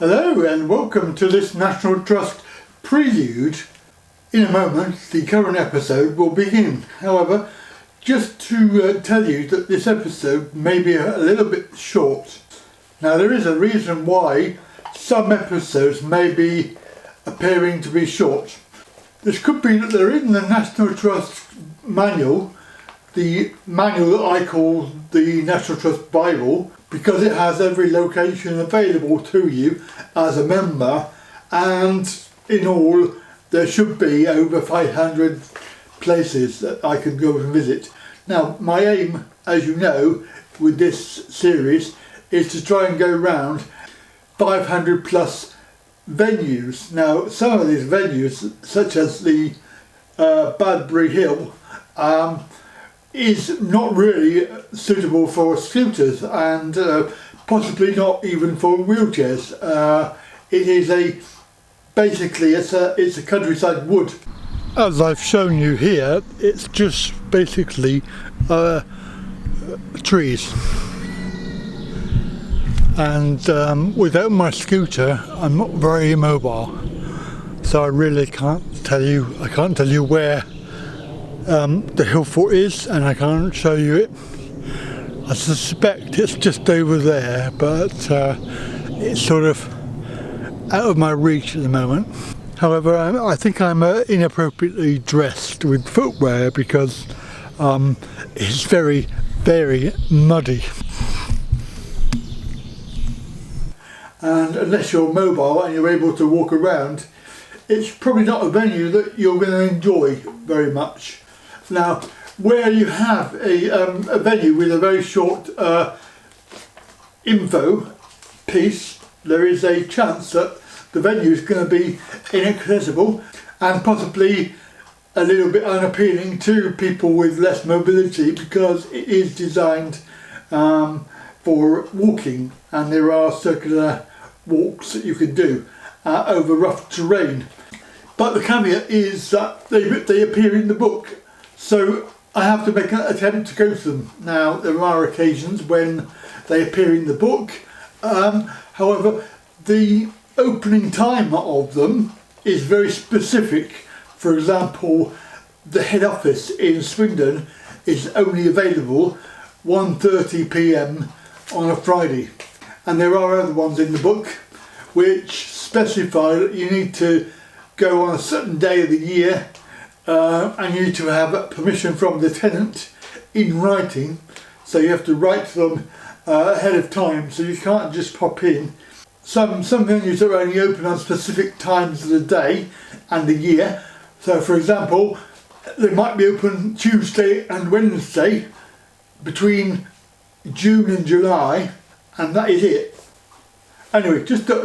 Hello and welcome to this National Trust prelude. In a moment the current episode will begin. However, just to tell you that this episode may be a little bit short. Now there is a reason why some episodes may be appearing to be short. This could be that they're in the National Trust manual, the manual that I call the National Trust Bible, because it has every location available to you as a member, and in all there should be over 500 places that I can go and visit. Now my aim, as you know, with this series is to try and go around 500 plus venues. Now some of these venues, such as the Badbury Hill, is not really suitable for scooters and possibly not even for wheelchairs. It is basically it's a countryside wood. As I've shown you here, it's just basically trees. And without my scooter, I'm not very mobile, so I really can't tell you where the hill fort is, and I can't show you it. I suspect it's just over there, but it's sort of out of my reach at the moment. However, I think I'm inappropriately dressed with footwear because it's very, very muddy. And unless you're mobile and you're able to walk around, it's probably not a venue that you're going to enjoy very much. Now, where you have a venue with a very short info piece, there is a chance that the venue is going to be inaccessible and possibly a little bit unappealing to people with less mobility, because it is designed for walking, and there are circular walks that you can do over rough terrain. But the caveat is that they appear in the book, so I have to make an attempt to go to them. Now there are occasions when they appear in the book, however the opening time of them is very specific. For example, the head office in Swindon is only available 1:30 p.m. on a Friday, and there are other ones in the book which specify that you need to go on a certain day of the year, and you need to have permission from the tenant in writing, so you have to write to them ahead of time, so you can't just pop in. Some venues are only open on specific times of the day and the year. So for example, they might be open Tuesday and Wednesday between June and July, and that is it. Anyway, just I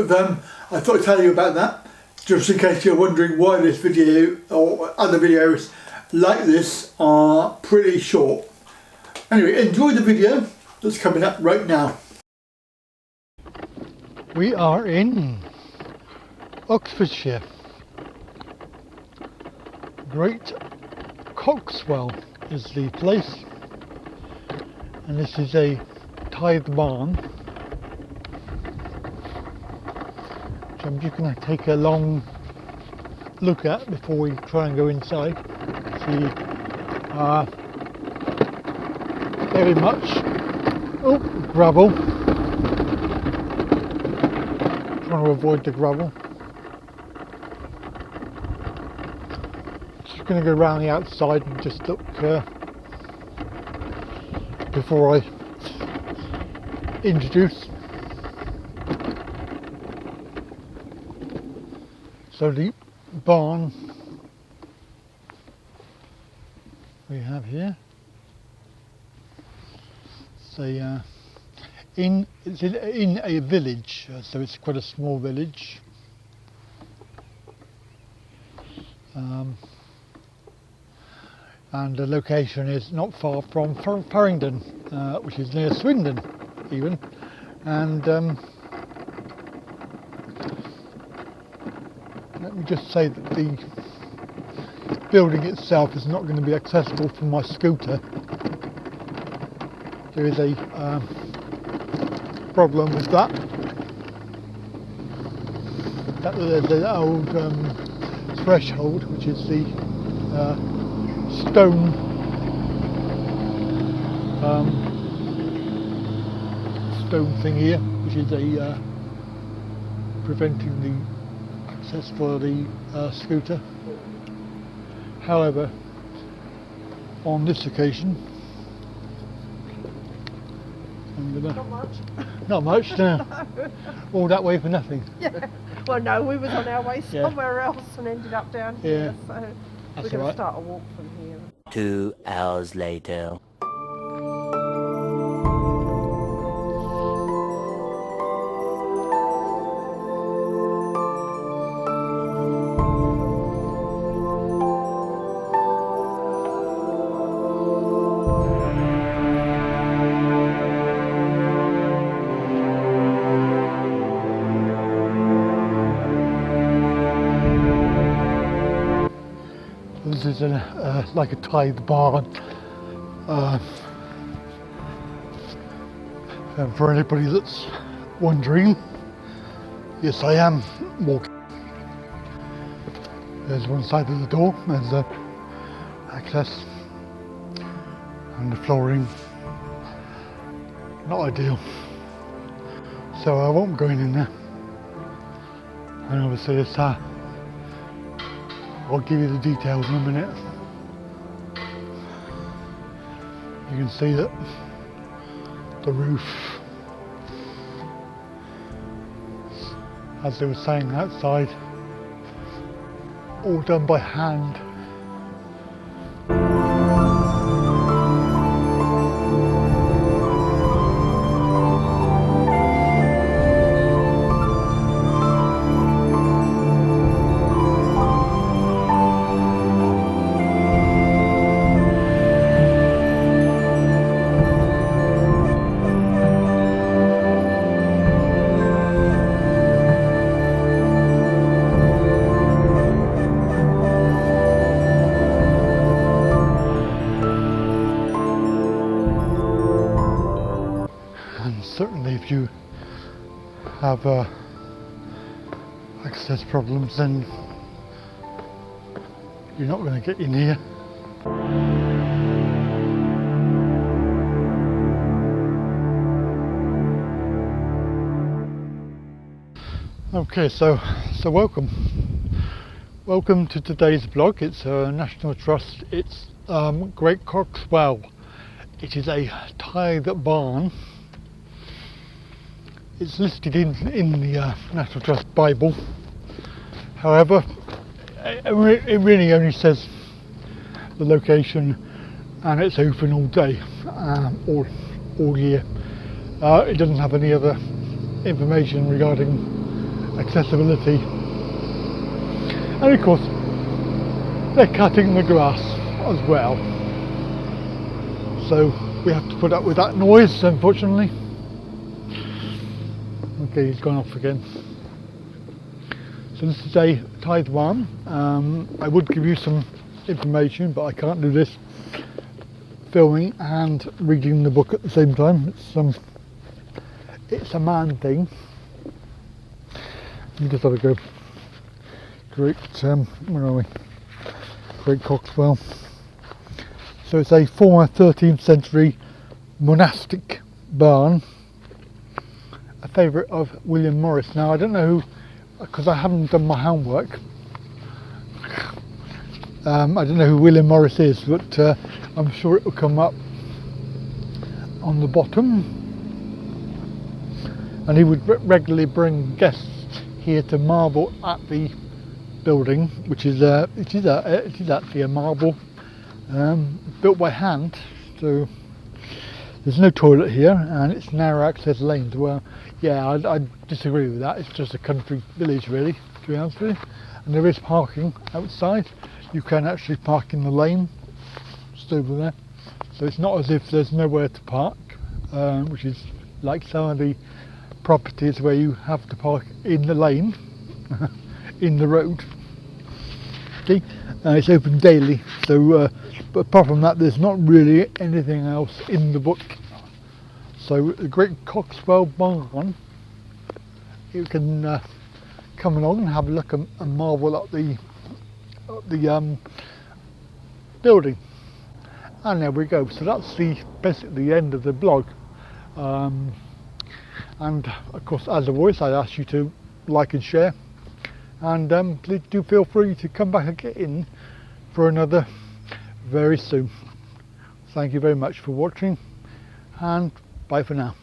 thought I'd tell you about that, just in case you're wondering why this video or other videos like this are pretty short. Anyway, enjoy the video that's coming up right now. We are in Oxfordshire. Great Coxwell is the place, and this is a Tithe Barn, which I'm just going to take a long look at before we try and go inside. See, very much gravel. Trying to avoid the gravel. Just going to go around the outside and just look before I introduce. So the barn we have here, it's in a village, so it's quite a small village. And the location is not far from Farringdon, which is near Swindon even, and let me just say that the building itself is not going to be accessible from my scooter. There is a problem with that. There's the old threshold, which is the stone thing here, which is preventing the access for the scooter. However, on this occasion, not much, no. No. All that way for nothing. Yeah. Well, no, we was on our way somewhere else and ended up down here, so we're going to start a walk from here. 2 hours later. This is like a Tithe Barn. And for anybody that's wondering, yes, I am walking. There's one side of the door, there's the access, and the flooring, not ideal. So I won't be going in there. And obviously it's I'll give you the details in a minute. You can see that the roof, as they were saying outside, all done by hand. Certainly if you have access problems, then you're not going to get in here. Okay, so welcome to today's vlog. It's a National Trust. It's Great Coxwell. It is a Tithe Barn. It's listed in the National Trust Bible. However, it really only says the location, and it's open all day, all year. It doesn't have any other information regarding accessibility. And of course, they're cutting the grass as well. So we have to put up with that noise, unfortunately. Okay, he's gone off again. So this is a Tithe Barn. I would give you some information, but I can't do this filming and reading the book at the same time. It's a man thing. You just have to go. Great, where are we? Great Coxwell. So it's a former 13th century monastic barn. A favourite of William Morris. Now I don't know who, because I haven't done my homework. I don't know who William Morris is, but I'm sure it will come up on the bottom. And he would regularly bring guests here to marble at the building, which is it is actually a marble built by hand. So there's no toilet here, and it's narrow access lanes. Well, yeah, I disagree with that. It's just a country village, really, to be honest with you. And there is parking outside. You can actually park in the lane, just over there. So it's not as if there's nowhere to park, which is like some of the properties where you have to park in the lane, in the road. Okay, it's open daily. So, but apart from that, there's not really anything else in the book. So the Great Coxwell Barn, you can come along and have a look and marvel at the building. And there we go. So that's basically the end of the blog. And of course, as always, I ask you to like and share, and please do feel free to come back again for another very soon. Thank you very much for watching, and bye for now.